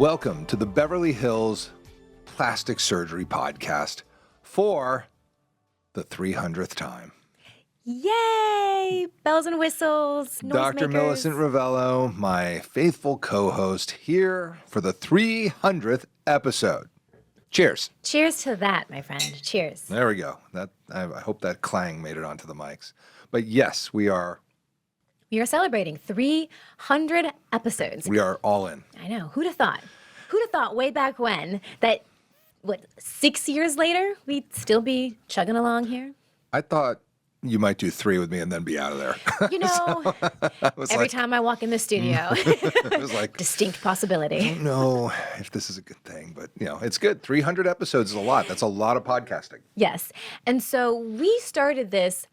Welcome to the Beverly Hills Plastic Surgery Podcast for the 300th time. Yay! Bells and whistles, Dr. noisemakers. Millicent Rovelo, my faithful co-host, here for the 300th episode. Cheers. Cheers to that, my friend. Cheers. There we go. I hope that clang made it onto the mics. But yes, we are celebrating 300 episodes. We are all in. I know. Who'd have thought? Who'd have thought way back when that, 6 years later, we'd still be chugging along here? I thought you might do 3 with me and then be out of there. You know, every time I walk in the studio, it was like, distinct possibility. I don't know if this is a good thing, but it's good. 300 episodes is a lot. That's a lot of podcasting. Yes. And so we started this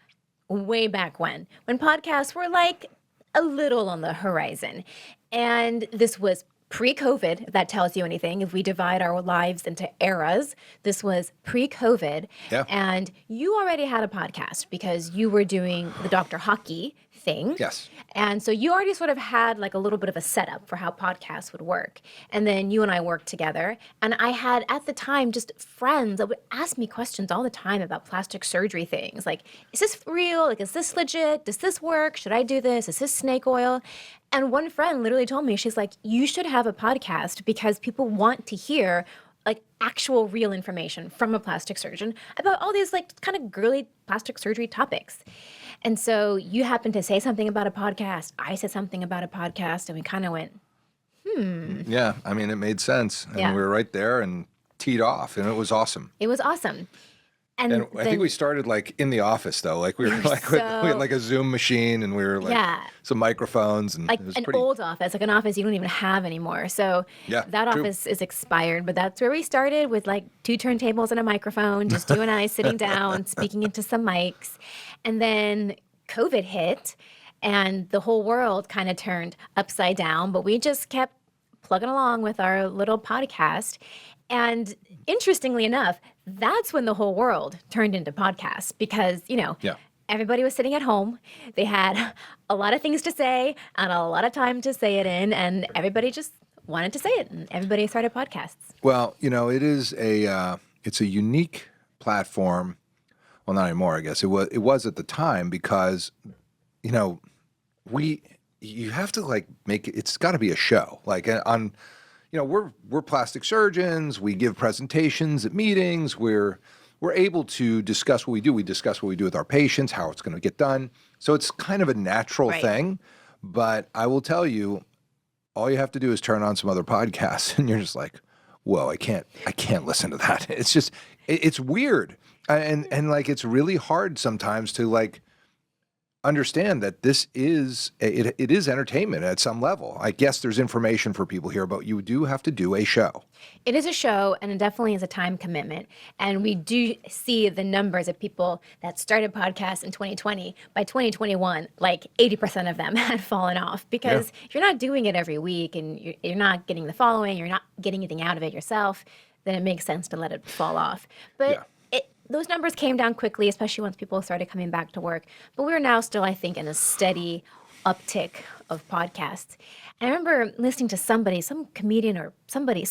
way back when podcasts were like a little on the horizon. And this was pre-COVID, if that tells you anything. If we divide our lives into eras, this was pre-COVID. Yeah. And you already had a podcast because you were doing the Dr. Hockey thing. Yes. And so you already sort of had like a little bit of a setup for how podcasts would work. And then you and I worked together. And I had at the time just friends that would ask me questions all the time about plastic surgery things. Like, is this real? Like, is this legit? Does this work? Should I do this? Is this snake oil? And one friend literally told me, she's like, you should have a podcast because people want to hear like actual real information from a plastic surgeon about all these like kind of girly plastic surgery topics. And so you happened to say something about a podcast. I said something about a podcast and we kind of went, Yeah, I mean, it made sense. And Yeah. we were right there and teed off, and it was awesome. It was awesome. And I think we started like in the office though. Like we were like we had like a Zoom machine, and we were like some microphones, and like it was an pretty old office, like an office you don't even have anymore. So Yeah, that true. office is expired, but that's where we started with like 2 turntables and a microphone, just you and I sitting down, speaking into some mics. And then COVID hit and the whole world kind of turned upside down, but we just kept plugging along with our little podcast. And interestingly enough, that's when the whole world turned into podcasts because, Yeah. everybody was sitting at home. They had a lot of things to say and a lot of time to say it in, and everybody just wanted to say it, and everybody started podcasts. Well, it is it's a unique platform. Well, not anymore, I guess. It was at the time because, you have to like make it. It's got to be a show. Like on. We're plastic surgeons. We give presentations at meetings. We're able to discuss what we do. We discuss what we do with our patients, how it's going to get done. So it's kind of a natural thing. But I will tell you, all you have to do is turn on some other podcasts, and you're just like, whoa, I can't listen to that. It's just, it's weird, and like it's really hard sometimes to like understand that this is it is entertainment at some level. I guess there's information for people here, but you do have to do a show. It is a show, and it definitely is a time commitment. And we do see the numbers of people that started podcasts in 2020. By 2021, like 80% of them had fallen off because you're not doing it every week, and you're not getting the following, you're not getting anything out of it yourself, then it makes sense to let it fall off. But those numbers came down quickly, especially once people started coming back to work. But we're now still, I think, in a steady uptick of podcasts. And I remember listening to somebody, some comedian or somebody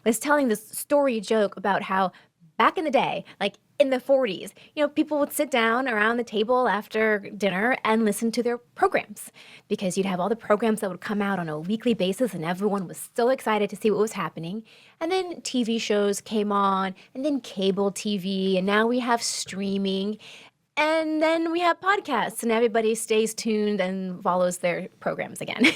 was telling this story joke about how back in the day, like in the 40s, people would sit down around the table after dinner and listen to their programs because you'd have all the programs that would come out on a weekly basis and everyone was so excited to see what was happening. And then TV shows came on, and then cable TV, and now we have streaming. And then we have podcasts, and everybody stays tuned and follows their programs again.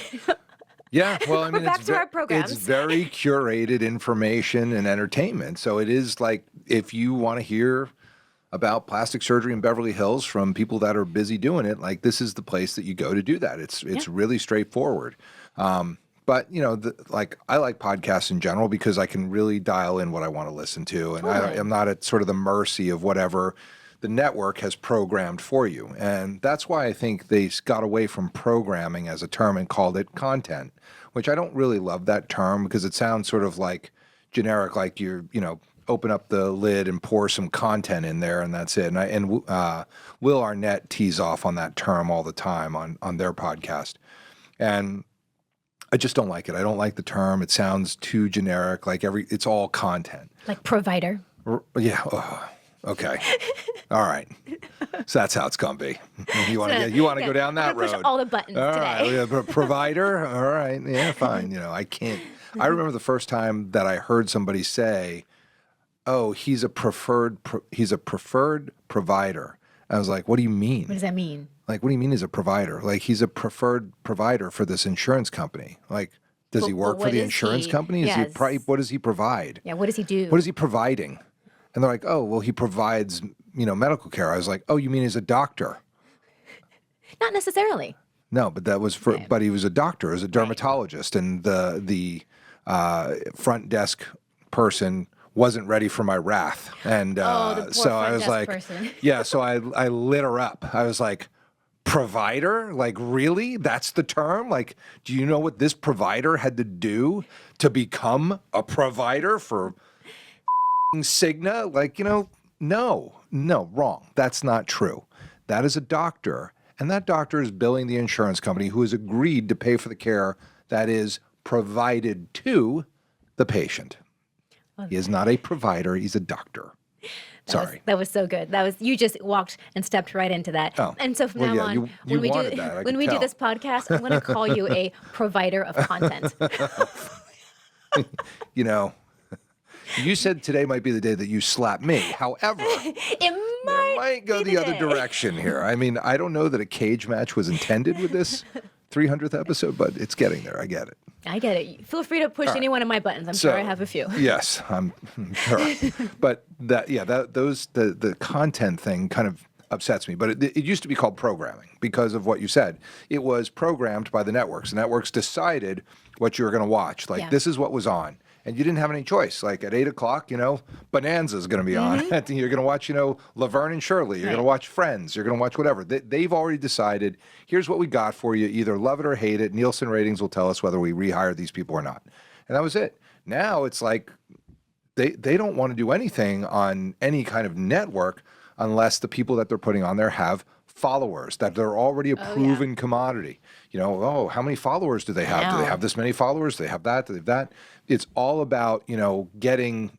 Yeah, well, I mean, back to our programs. It's very curated information and entertainment. So it is like if you want to hear about plastic surgery in Beverly Hills from people that are busy doing it, like this is the place that you go to do that. It's really straightforward. But I like podcasts in general because I can really dial in what I want to listen to, and I'm not at sort of the mercy of whatever the network has programmed for you. And that's why I think they got away from programming as a term and called it content, which I don't really love that term because it sounds sort of like generic, like you're, open up the lid and pour some content in there and that's it. And Will Arnett tees off on that term all the time on their podcast. And I just don't like it. I don't like the term. It sounds too generic. Like it's all content. Like provider. Yeah. Oh, okay. All right. So that's how it's gonna be. You want to go down that road. Push all the buttons all today. right. Yeah, but provider. All right. Yeah. Fine. I can't. I remember the first time that I heard somebody say, "Oh, he's a preferred provider." I was like, "What do you mean? What does that mean? Like, what do you mean he's a provider? Like, he's a preferred provider for this insurance company. Like, does he work for the insurance company? Yes. What does he provide? Yeah, what does he do? What is he providing?" And they're like, "Oh, well, he provides, medical care." I was like, "Oh, you mean he's a doctor?" Not necessarily. No, but that was but he was a doctor, as a dermatologist, and the front desk person wasn't ready for my wrath, and the poor so front I was desk like, person. yeah, so I lit her up. I was like, provider? Like, really? That's the term? Like, do you know what this provider had to do to become a provider for Cigna? Like, no, wrong. That's not true. That is a doctor, and that doctor is billing the insurance company who has agreed to pay for the care that is provided to the patient. He is not a provider, he's a doctor. Sorry. That was so good. You just walked and stepped right into that. Oh. And so from now on, you when we wanted that, I when could we do tell. this podcast, I'm going to call you a provider of content. You said today might be the day that you slap me. However, It might go be the the other day. direction here. I mean, I don't know that a cage match was intended with this 300th episode, but it's getting there. I get it. I get it. Feel free to push any one of my buttons. I'm sure I have a few. Yes, I'm sure. But the content thing kind of upsets me. But it used to be called programming because of what you said. It was programmed by the networks. The networks decided what you were going to watch. Like, this is what was on. And you didn't have any choice. Like at 8 o'clock, Bonanza is going to be on. You're going to watch, Laverne and Shirley. You're going to watch Friends. You're going to watch whatever. They've already decided, here's what we got for you. Either love it or hate it. Nielsen ratings will tell us whether we rehire these people or not. And that was it. Now it's like they don't want to do anything on any kind of network unless the people that they're putting on there have followers, that they're already a proven commodity. How many followers do they have? Do they have this many followers? Do they have that? Do they have that? It's all about, getting,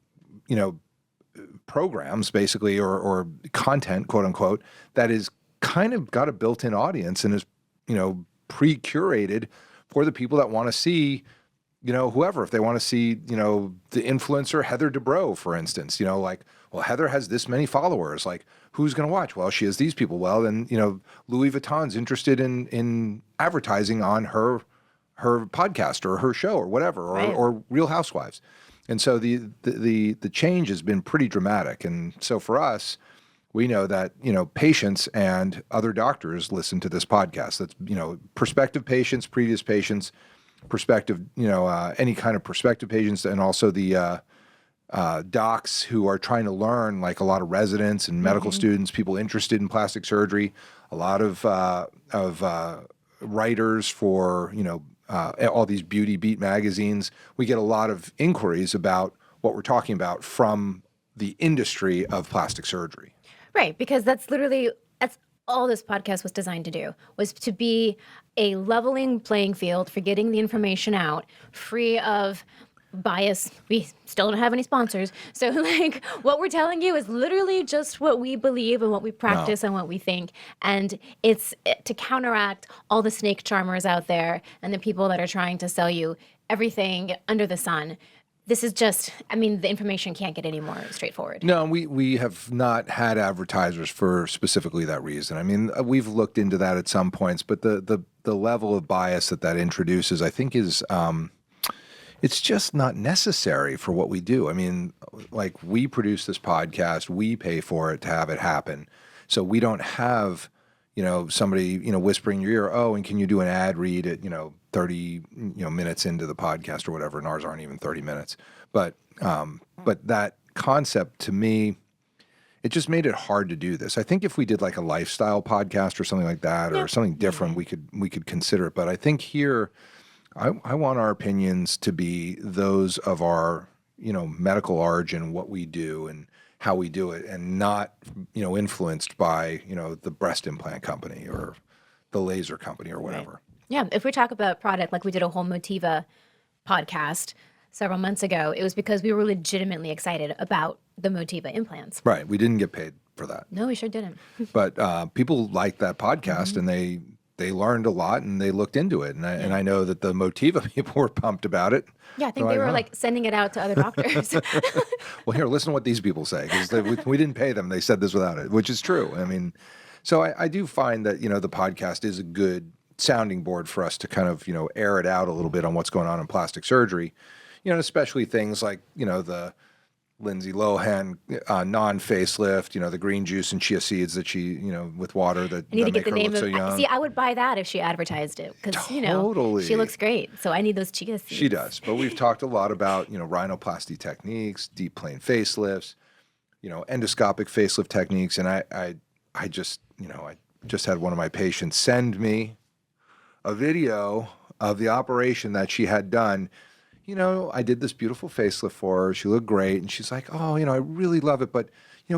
programs basically or content, quote unquote, that is kind of got a built-in audience and is, pre-curated for the people that want to see, whoever. If they want to see, the influencer Heather Dubrow, for instance, Heather has this many followers. Like, who's going to watch? Well, she has these people. Well, then, Louis Vuitton's interested in advertising on her podcast or her show or whatever, or Real Housewives. And so the change has been pretty dramatic. And so for us, we know that, patients and other doctors listen to this podcast. That's, prospective patients, previous patients, prospective, any kind of prospective patients, and also the docs who are trying to learn, like a lot of residents and medical students, people interested in plastic surgery, a lot of writers for, all these beauty beat magazines. We get a lot of inquiries about what we're talking about from the industry of plastic surgery. Right, because that's all this podcast was designed to do, was to be a leveling playing field for getting the information out, free of bias. We still don't have any sponsors. So what we're telling you is literally just what we believe and what we practice and what we think. And it's to counteract all the snake charmers out there and the people that are trying to sell you everything under the sun. This is just, the information can't get any more straightforward. No, we have not had advertisers for specifically that reason. We've looked into that at some points, but the level of bias that introduces, I think, is it's just not necessary for what we do. Like, we produce this podcast, we pay for it to have it happen. So we don't have, somebody, whispering in your ear, oh, and can you do an ad read at, 30, minutes into the podcast or whatever, and ours aren't even 30 minutes. But that concept, to me, it just made it hard to do this. I think if we did like a lifestyle podcast or something like that, or something different, we could consider it. But I think here, I want our opinions to be those of our, medical origin, what we do and how we do it, and not, influenced by, the breast implant company or the laser company or whatever. Yeah, if we talk about product, like we did a whole Motiva podcast several months ago, it was because we were legitimately excited about the Motiva implants. Right. We didn't get paid for that. No, we sure didn't. But people liked that podcast, and they learned a lot, and they looked into it. And I know that the Motiva people were pumped about it. Yeah, I think they were like sending it out to other doctors. Well, here, listen to what these people say, because we didn't pay them. They said this without it, which is true. I mean, so I do find that, the podcast is a good sounding board for us to kind of, air it out a little bit on what's going on in plastic surgery, especially things like, the Lindsay Lohan non-facelift, the green juice and chia seeds that she, with water that, I need to that get make the her name look of. so young. See, I would buy that if she advertised it because Totally. she looks great. So I need those chia seeds. She does, but we've talked a lot about, rhinoplasty techniques, deep plane facelifts, endoscopic facelift techniques, and I just had one of my patients send me a video of the operation that she had done. I did this beautiful facelift for her. She looked great. And she's like, oh, I really love it. But,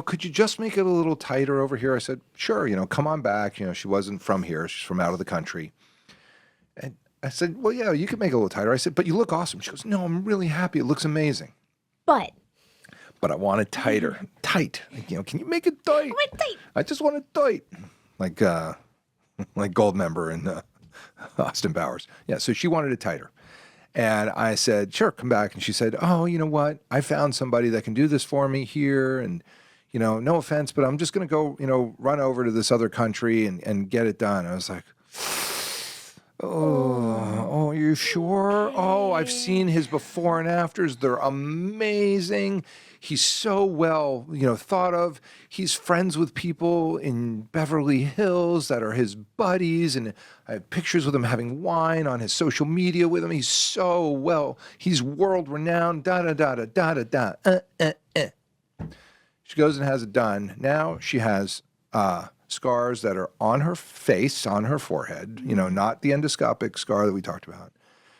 could you just make it a little tighter over here? I said, sure, come on back. She wasn't from here. She's from out of the country. And I said, well, yeah, you could make it a little tighter. I said, but you look awesome. She goes, no, I'm really happy. It looks amazing. But I want it tighter. Tight. Can you make it tight? I just want it tight. Like Goldmember and Austin Powers. Yeah, so she wanted it tighter. And I said, sure, come back. And she said, oh, you know what? I found somebody that can do this for me here. And, no offense, but I'm just going to go, run over to this other country and get it done. I was like, oh, you sure? Oh, I've seen his before and afters. They're amazing. He's so well, thought of. He's friends with people in Beverly Hills that are his buddies, and I have pictures with him having wine on his social media with him. He's so well. He's world renowned. Da da da da da da da. She goes and has it done. Now she has scars that are on her face, on her forehead. Not the endoscopic scar that we talked about.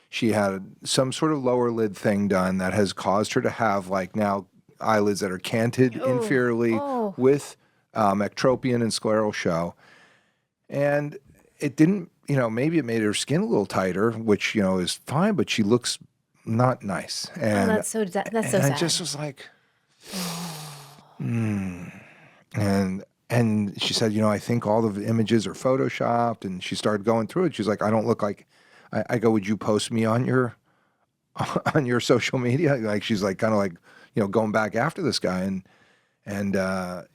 She had some sort of lower lid thing done that has caused her to have now eyelids that are canted inferiorly with ectropion and scleral show. And it didn't, maybe it made her skin a little tighter, which, is fine, but she looks not nice. And that's so sad. I just was like, And she said, I think all of the images are photoshopped. And she started going through it. She's like, I don't look like, I go, would you post me on your social media? Like, she's like, kind of like, going back after this guy. And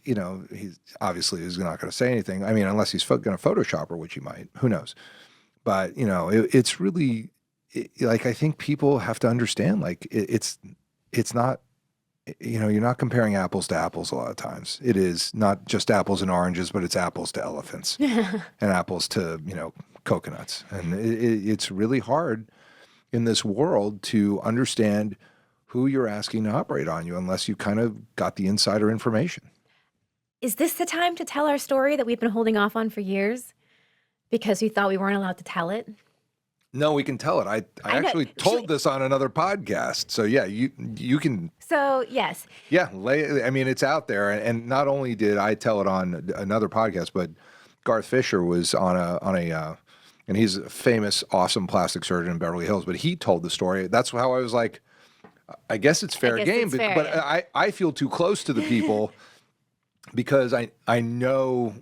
he's obviously is not going to say anything. I mean, unless he's going to Photoshop her, which he might, who knows? But, it's really like, I think people have to understand, like, it's not, you're not comparing apples to apples a lot of times. It is not just apples and oranges, but it's apples to elephants and apples to, coconuts. And it's really hard in this world to understand who you're asking to operate on you unless you kind of got the insider information. Is this the time to tell our story that we've been holding off on for years because we thought we weren't allowed to tell it? No, we can tell it. I actually told this on another podcast. So yeah, you can. So yes. Yeah, I mean, it's out there, and not only did I tell it on another podcast, but Garth Fisher was on a, and he's a famous, awesome plastic surgeon in Beverly Hills. But he told the story. That's how I was like, I guess it's fair game. But I feel too close to the people because I know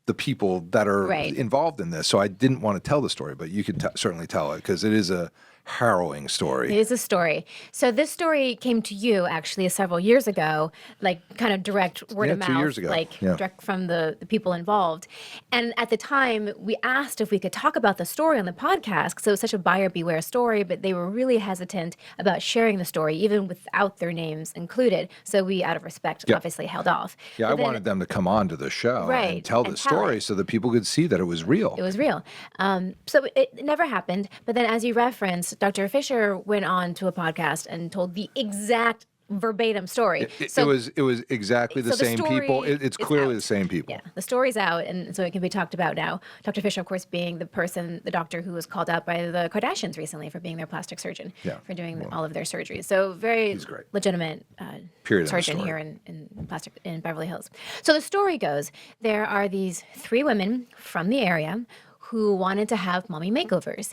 the people that are involved in this. So I didn't want to tell the story, but you could certainly tell it because it is a harrowing story. It is a story. So this story came to you actually several years ago, like kind of direct word of mouth, 2 years ago. Direct from the people involved. And at the time, we asked if we could talk about the story on the podcast because it was such a buyer beware story, but they were really hesitant about sharing the story, even without their names included. So we, out of respect, obviously held off. Yeah, I wanted them to come on to the show and tell the story so that people could see that it was real. It was real. So it never happened. But then as you referenced, Dr. Fisher went on to a podcast and told the exact verbatim story. It was exactly the same people. It's clearly the same people. Yeah, the story's out, and so it can be talked about now. Dr. Fisher, of course, being the doctor who was called out by the Kardashians recently for being their plastic surgeon, for doing all of their surgeries. So very legitimate surgeon here in Beverly Hills. So the story goes, there are these three women from the area who wanted to have mommy makeovers.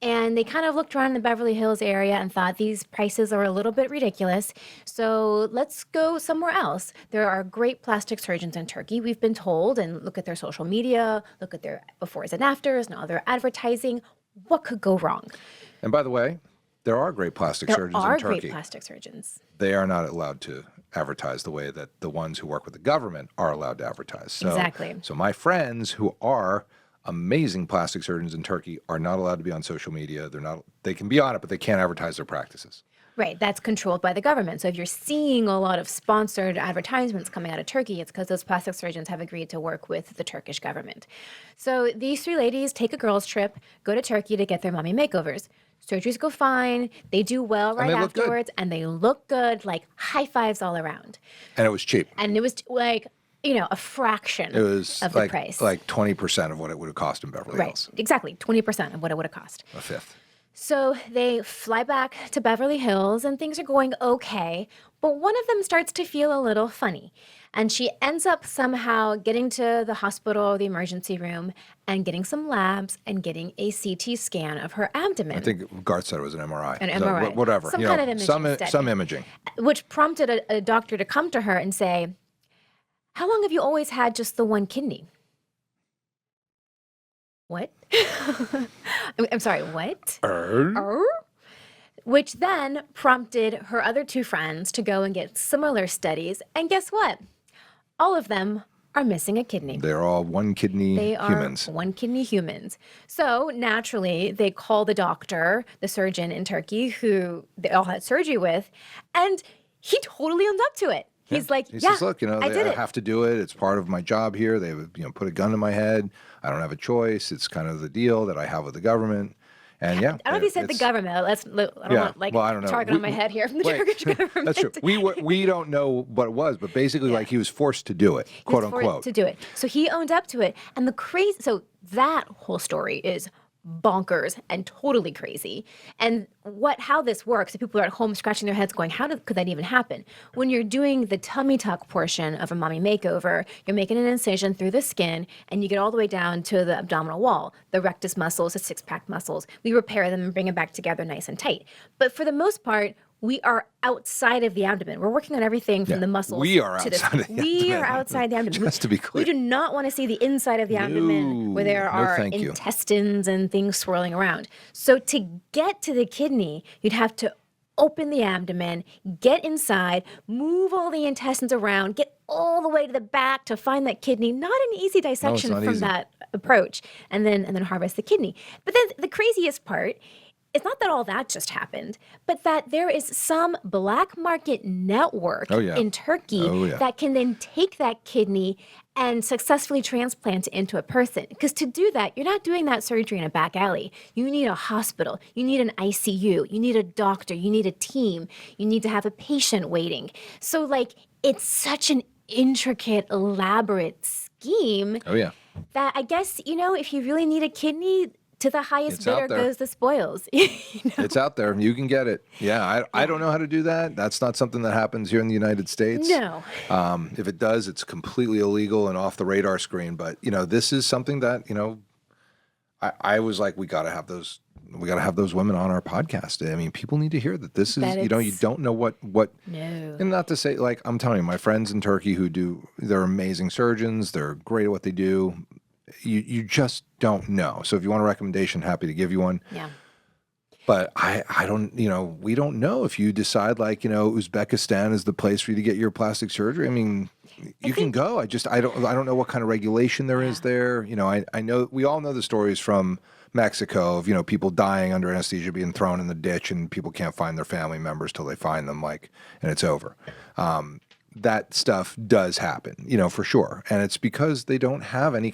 And they kind of looked around the Beverly Hills area and thought these prices are a little bit ridiculous. So let's go somewhere else. There are great plastic surgeons in Turkey, we've been told, and look at their social media, look at their befores and afters, and all their advertising. What could go wrong? And by the way, there are great plastic surgeons in There Turkey. are great plastic surgeons. They are not allowed to advertise the way that the ones who work with the government are allowed to advertise. So, Exactly. So my friends who are amazing plastic surgeons in Turkey are not allowed to be on social media. They can be on it, but they can't advertise their practices. Right, that's controlled by the government. So if you're seeing a lot of sponsored advertisements coming out of Turkey, it's because those plastic surgeons have agreed to work with the Turkish government. So these three ladies take a girls' trip, go to Turkey to get their mommy makeovers. Surgeries go fine, they do well right afterwards, and they look good, like high fives all around. And it was cheap. And it was like, a fraction It was of like, the price. like 20% of what it would have cost in Beverly Hills. Right, exactly, 20% of what it would have cost. A fifth. So they fly back to Beverly Hills and things are going okay, but one of them starts to feel a little funny. And she ends up somehow getting to the hospital or the emergency room and getting some labs and getting a CT scan of her abdomen. I think Garth said it was an MRI. An MRI. Whatever. Some kind of imaging study. Some imaging. Which prompted a doctor to come to her and say, "How long have you always had just the one kidney?" What? I'm sorry, what? Which then prompted her other two friends to go and get similar studies. And guess what? All of them are missing a kidney. They're all one kidney humans. They are one kidney humans. So naturally, they call the doctor, the surgeon in Turkey, who they all had surgery with, and he totally owned up to it. He's like, he yeah, says, look, I did I it. have to do it. It's part of my job here. They put a gun to my head. I don't have a choice. It's kind of the deal that I have with the government. And yeah, I don't know if he said the government. I don't want target on my head here from the Turkish government. That's true. We don't know what it was, but basically, like, he was forced to do it, quote unquote. To do it. So he owned up to it. And so that whole story is bonkers and totally crazy. And how this works, if people are at home scratching their heads going, could that even happen? When you're doing the tummy tuck portion of a mommy makeover, you're making an incision through the skin and you get all the way down to the abdominal wall, the rectus muscles, the six-pack muscles. We repair them and bring them back together nice and tight. But for the most part, we are outside of the abdomen. We're working on everything from the muscles. We are outside of the We are outside the abdomen. Just to be clear. We do not want to see the inside of the abdomen where there are intestines and things swirling around. So to get to the kidney, you'd have to open the abdomen, get inside, move all the intestines around, get all the way to the back to find that kidney. Not an easy dissection from that approach, and then harvest the kidney. But then the craziest part, it's not that all that just happened, but that there is some black market network in Turkey that can then take that kidney and successfully transplant it into a person. Because to do that, you're not doing that surgery in a back alley. You need a hospital. You need an ICU. You need a doctor. You need a team. You need to have a patient waiting. So, it's such an intricate, elaborate scheme that I guess, if you really need a kidney, to the highest bidder goes the spoils. It's out there. You can get it. Yeah, I don't know how to do that. That's not something that happens here in the United States. No. If it does, it's completely illegal and off the radar screen. But, this is something that, I was like, we got to have those women on our podcast. I mean, people need to hear that this is, you don't know what, No. And not to say, like, I'm telling you, my friends in Turkey they're amazing surgeons. They're great at what they do. You just don't know. So if you want a recommendation, happy to give you one. Yeah. But I don't, we don't know if you decide Uzbekistan is the place for you to get your plastic surgery. I mean, you can go. I don't know what kind of regulation there is there. I know we all know the stories from Mexico of, people dying under anesthesia, being thrown in the ditch, and people can't find their family members till they find them, and it's over. That stuff does happen, for sure. And it's because they don't have any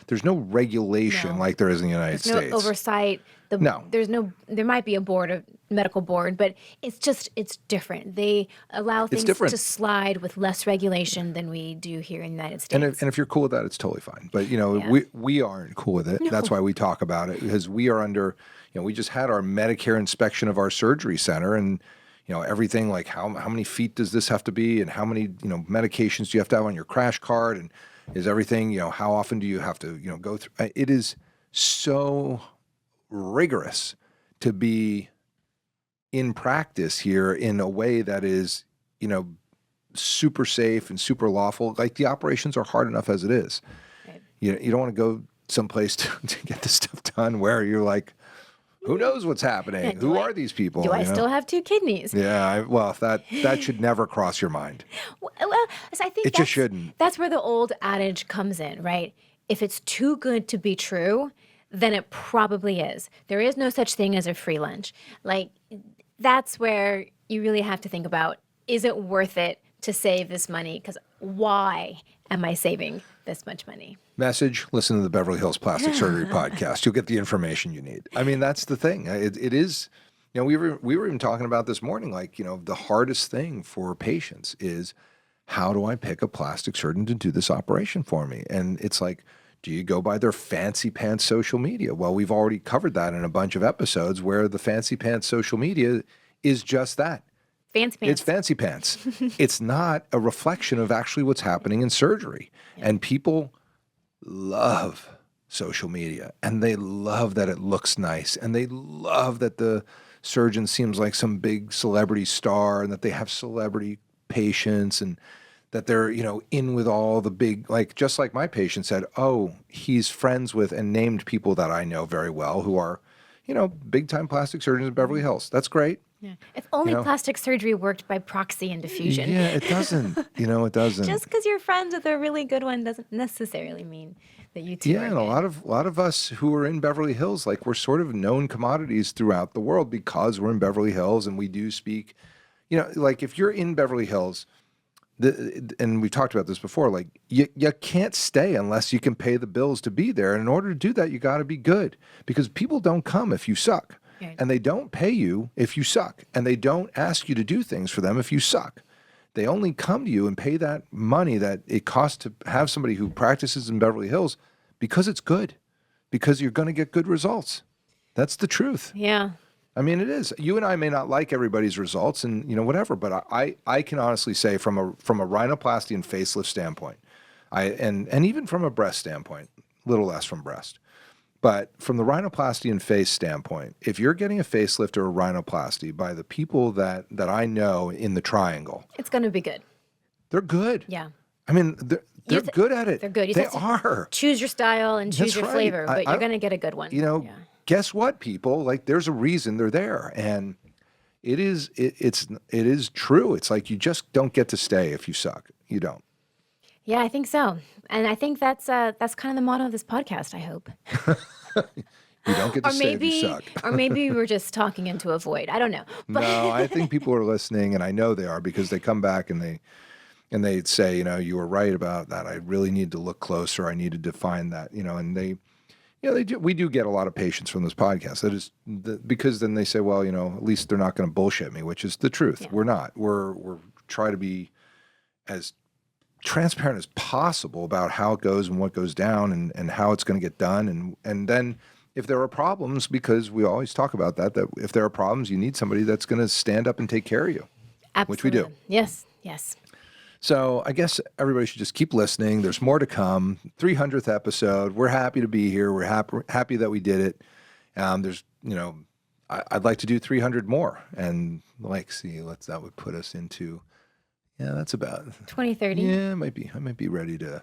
there's no regulation like there is in the United States. No oversight. There might be a medical board, but it's different. They allow things to slide with less regulation than we do here in the United States. And if you're cool with that, it's totally fine. But, we aren't cool with it. No. That's why we talk about it, because we are under, we just had our Medicare inspection of our surgery center, and everything like how many feet does this have to be, and how many, medications do you have to have on your crash card, and is everything, how often do you have to, go through? It is so rigorous to be in practice here in a way that is, super safe and super lawful. Like the operations are hard enough as it is. Right. You don't want to go someplace to get this stuff done where you're like, who knows what's happening? Yeah, Who are these people? Do I still have 2 kidneys? Yeah, well, that should never cross your mind. Well, so I think It just shouldn't. That's where the old adage comes in, right? If it's too good to be true, then it probably is. There is no such thing as a free lunch. Like, that's where you really have to think about, is it worth it to save this money? Because why am I saving this much money? Message, listen to the Beverly Hills Plastic Surgery podcast. You'll get the information you need. I mean, that's the thing. It is, we were even talking about this morning, like, the hardest thing for patients is, how do I pick a plastic surgeon to do this operation for me? And it's like, do you go by their fancy pants social media? Well, we've already covered that in a bunch of episodes where the fancy pants social media is just that. Fancy pants. It's fancy pants. It's not a reflection of actually what's happening in surgery. Yeah. And people love social media, and they love that it looks nice, and they love that the surgeon seems like some big celebrity star, and that they have celebrity patients, and that they're, in with all the big, like, just like my patient said, oh, he's friends with and named people that I know very well who are, big time plastic surgeons in Beverly Hills. That's great. Yeah. If only plastic surgery worked by proxy and diffusion. Yeah, it doesn't. It doesn't. Just because you're friends with a really good one doesn't necessarily mean that you two are and good. a lot of us who are in Beverly Hills, like, we're sort of known commodities throughout the world because we're in Beverly Hills, and we do speak, like, if you're in Beverly Hills, and we've talked about this before, like, you can't stay unless you can pay the bills to be there. And in order to do that, you got to be good, because people don't come if you suck. Right. And they don't pay you if you suck. And they don't ask you to do things for them if you suck. They only come to you and pay that money that it costs to have somebody who practices in Beverly Hills because it's good, because you're going to get good results. That's the truth. Yeah. I mean, it is. You and I may not like everybody's results and, whatever, but I can honestly say from a rhinoplasty and facelift standpoint, and even from a breast standpoint, a little less from breast, but from the rhinoplasty and face standpoint, if you're getting a facelift or a rhinoplasty by the people that I know in the triangle, it's going to be good. They're good. Yeah. I mean, they're good at it. They're good. They are. Choose your style and choose your flavor, but you're going to get a good one. Guess what, people? Like, there's a reason they're there, and it is true. It's like, you just don't get to stay if you suck. You don't. Yeah, I think so, and I think that's kind of the motto of this podcast. I hope. You don't get to stay if you suck. Or maybe we're just talking into a void. I don't know. But no, I think people are listening, and I know they are, because they come back and they say, you were right about that. I really need to look closer. I needed to find that, and they. They do. We do get a lot of patients from this podcast. That is because then they say, well, at least they're not going to bullshit me, which is the truth. Yeah. We're not. We're trying to be as transparent as possible about how it goes and what goes down and how it's going to get done. And then if there are problems, because we always talk about that if there are problems, you need somebody that's going to stand up and take care of you. Absolutely. Which we do. Yes. So I guess everybody should just keep listening. There's more to come. 300th episode. We're happy to be here. We're happy that we did it. There's, I'd like to do 300 more. And that would put us into, that's about 2030. Yeah, I might be ready to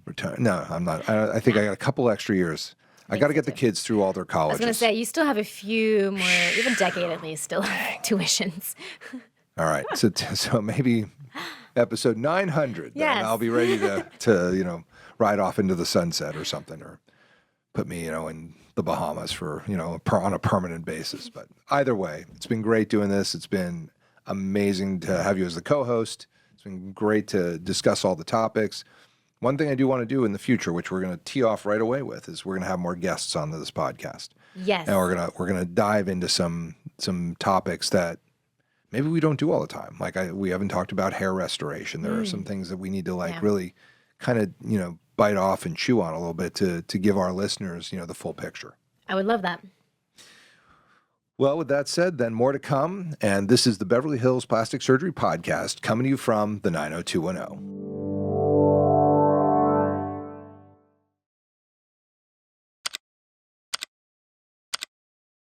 retire. No, I'm not. I think I got a couple extra years. I got to get the kids through all their colleges. I was going to say, you still have a few more, you have a decade at least, still tuitions. All right. So maybe episode 900, yes. Then I'll be ready to ride off into the sunset or something, or put me, in the Bahamas for, on a permanent basis. But either way, it's been great doing this. It's been amazing to have you as the co-host. It's been great to discuss all the topics. One thing I do want to do in the future, which we're going to tee off right away with, is we're going to have more guests on this podcast. Yes. And we're going to dive into some topics that maybe we don't do all the time. Like we haven't talked about hair restoration. There are some things that we need to really kind of, bite off and chew on a little bit to give our listeners, the full picture. I would love that. Well, with that said, then more to come. And this is the Beverly Hills Plastic Surgery Podcast, coming to you from the 90210.